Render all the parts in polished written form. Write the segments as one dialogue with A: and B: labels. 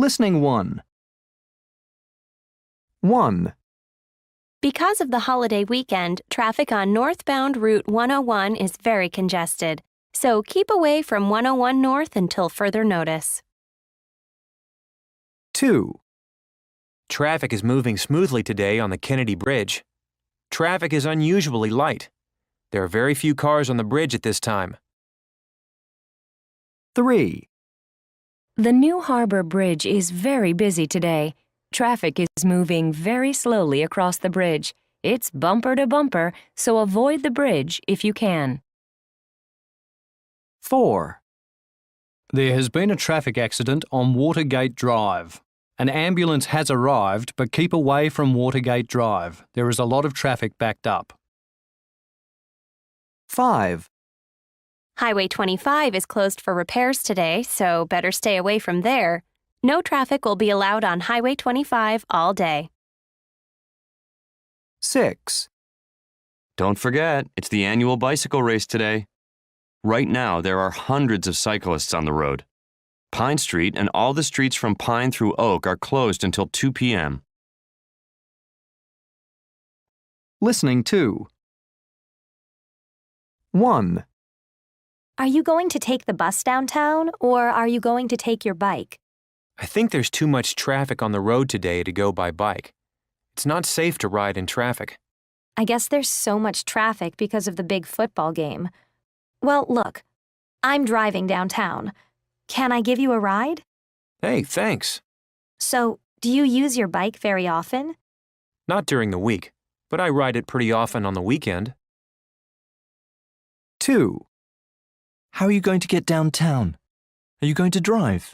A: Listening 1. 1.
B: Because of the holiday weekend, traffic on northbound Route 101 is very congested, so keep away from 101 North until further notice.
A: 2.
C: Traffic is moving smoothly today on the Kennedy Bridge. Traffic is unusually light. There are very few cars on the bridge at this time.
A: 3.
D: The New Harbor Bridge is very busy today. Traffic is moving very slowly across the bridge. It's bumper to bumper, so avoid the bridge if you can.
A: 4.
E: There has been a traffic accident on Watergate Drive. An ambulance has arrived, but keep away from Watergate Drive. There is a lot of traffic backed up.
A: 5.
B: Highway 25 is closed for repairs today, so better stay away from there. No traffic will be allowed on Highway 25 all day.
A: 6.
F: Don't forget, it's the annual bicycle race today. Right now, there are hundreds of cyclists on the road. Pine Street and all the streets from Pine through Oak are closed until 2 p.m.
A: Listening 2. 1.
G: Are you going to take the bus downtown, or are you going to take your bike?
C: I think there's too much traffic on the road today to go by bike. It's not safe to ride in traffic.
G: I guess there's so much traffic because of the big football game. Well, look, I'm driving downtown. Can I give you a ride?
C: Hey, thanks.
G: So, do you use your bike very often?
C: Not during the week, but I ride it pretty often on the weekend.
A: 2.
H: How are you going to get downtown? Are you going to drive?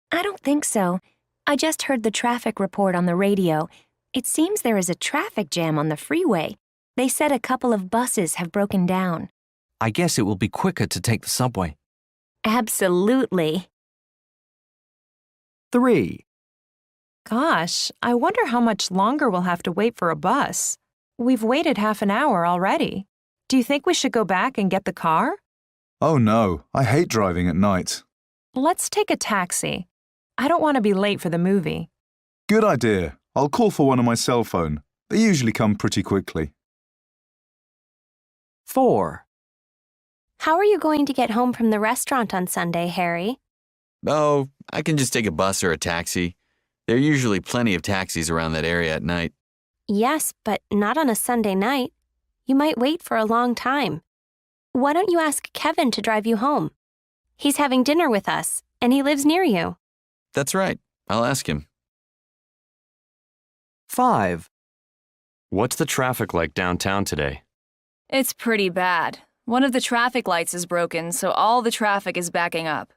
D: I don't think so. I just heard the traffic report on the radio. It seems there is a traffic jam on the freeway. They said a couple of buses have broken down.
H: I guess it will be quicker to take the subway.
D: Absolutely.
A: 3.
I: Gosh, I wonder how much longer we'll have to wait for a bus. We've waited half an hour already. Do you think we should go back and get the car?
J: Oh no, I hate driving at night.
I: Let's take a taxi. I don't want to be late for the movie.
J: Good idea. I'll call for one on my cell phone. They usually come pretty quickly.
A: 4.
B: How are you going to get home from the restaurant on Sunday, Harry?
K: Oh, I can just take a bus or a taxi. There are usually plenty of taxis around that area at night.
B: Yes, but not on a Sunday night. You might wait for a long time. Why don't you ask Kevin to drive you home? He's having dinner with us, and he lives near you.
K: That's right. I'll ask him.
A: 5.
F: What's the traffic like downtown today?
L: It's pretty bad. One of the traffic lights is broken, so all the traffic is backing up.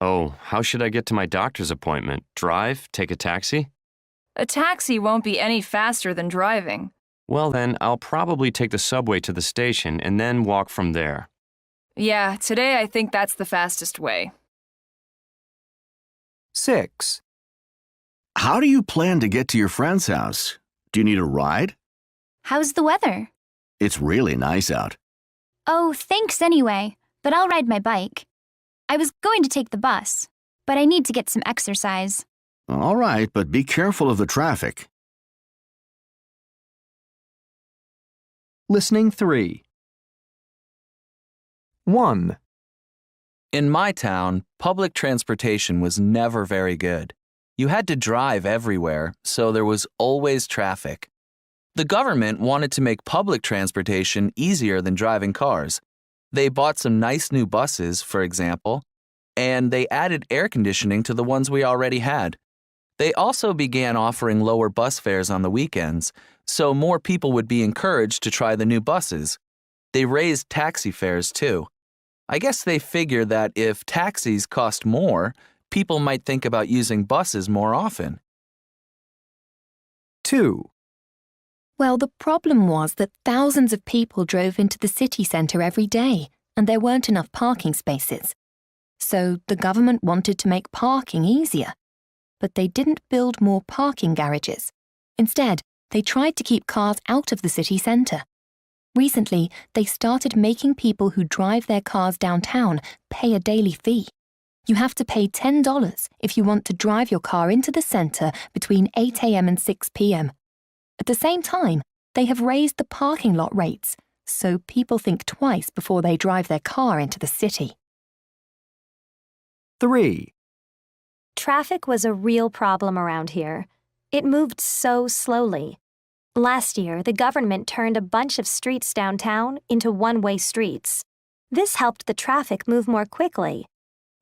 F: Oh, how should I get to my doctor's appointment? Drive? Take a taxi?
L: A taxi won't be any faster than driving.
F: Well then, I'll probably take the subway to the station and then walk from there.
L: Yeah, today I think that's the fastest way.
A: 6.
M: How do you plan to get to your friend's house? Do you need a ride?
N: How's the weather?
M: It's really nice out.
N: Oh, thanks anyway, but I'll ride my bike. I was going to take the bus, but I need to get some exercise.
M: All right, but be careful of the traffic.
A: Listening 3. 1.
H: In my town, public transportation was never very good. You had to drive everywhere, so there was always traffic. The government wanted to make public transportation easier than driving cars. They bought some nice new buses, for example, and they added air conditioning to the ones we already had. They also began offering lower bus fares on the weekends, so more people would be encouraged to try the new buses. They raised taxi fares too. I guess they figured that if taxis cost more, people might think about using buses more often.
A: 2.
D: Well, the problem was that thousands of people drove into the city centre every day, and there weren't enough parking spaces. So the government wanted to make parking easier. But they didn't build more parking garages. Instead, they tried to keep cars out of the city centre. Recently, they started making people who drive their cars downtown pay a daily fee. You have to pay $10 if you want to drive your car into the centre between 8 a.m. and 6 p.m. At the same time, they have raised the parking lot rates, so people think twice before they drive their car into the city.
A: 3.
G: Traffic was a real problem around here. It moved so slowly. Last year, the government turned a bunch of streets downtown into one-way streets. This helped the traffic move more quickly.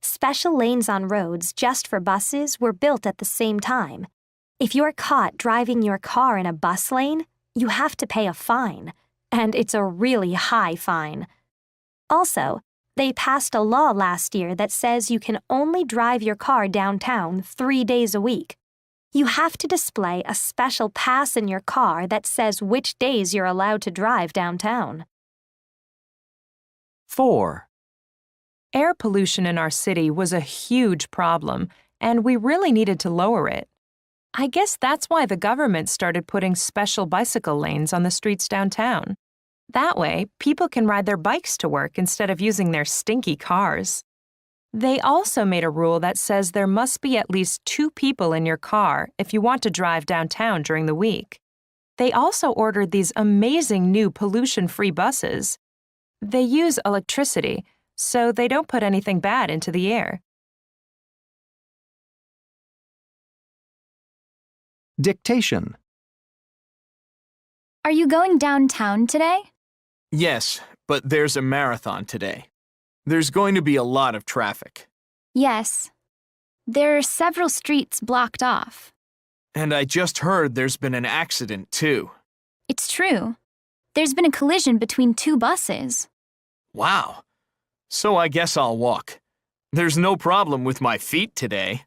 G: Special lanes on roads just for buses were built at the same time. If you're caught driving your car in a bus lane, you have to pay a fine, and it's a really high fine. Also, they passed a law last year that says you can only drive your car downtown 3 days a week. You have to display a special pass in your car that says which days you're allowed to drive downtown.
A: 4.
I: Air pollution in our city was a huge problem, and we really needed to lower it. I guess that's why the government started putting special bicycle lanes on the streets downtown. That way, people can ride their bikes to work instead of using their stinky cars. They also made a rule that says there must be at least 2 people in your car if you want to drive downtown during the week. They also ordered these amazing new pollution-free buses. They use electricity, so they don't put anything bad into the air.
A: Dictation.
N: Are you going downtown today?
O: Yes, but there's a marathon today. There's going to be a lot of traffic.
N: Yes. There are several streets blocked off.
O: And I just heard there's been an accident, too.
N: It's true. There's been a collision between 2 buses.
O: Wow. So I guess I'll walk. There's no problem with my feet today.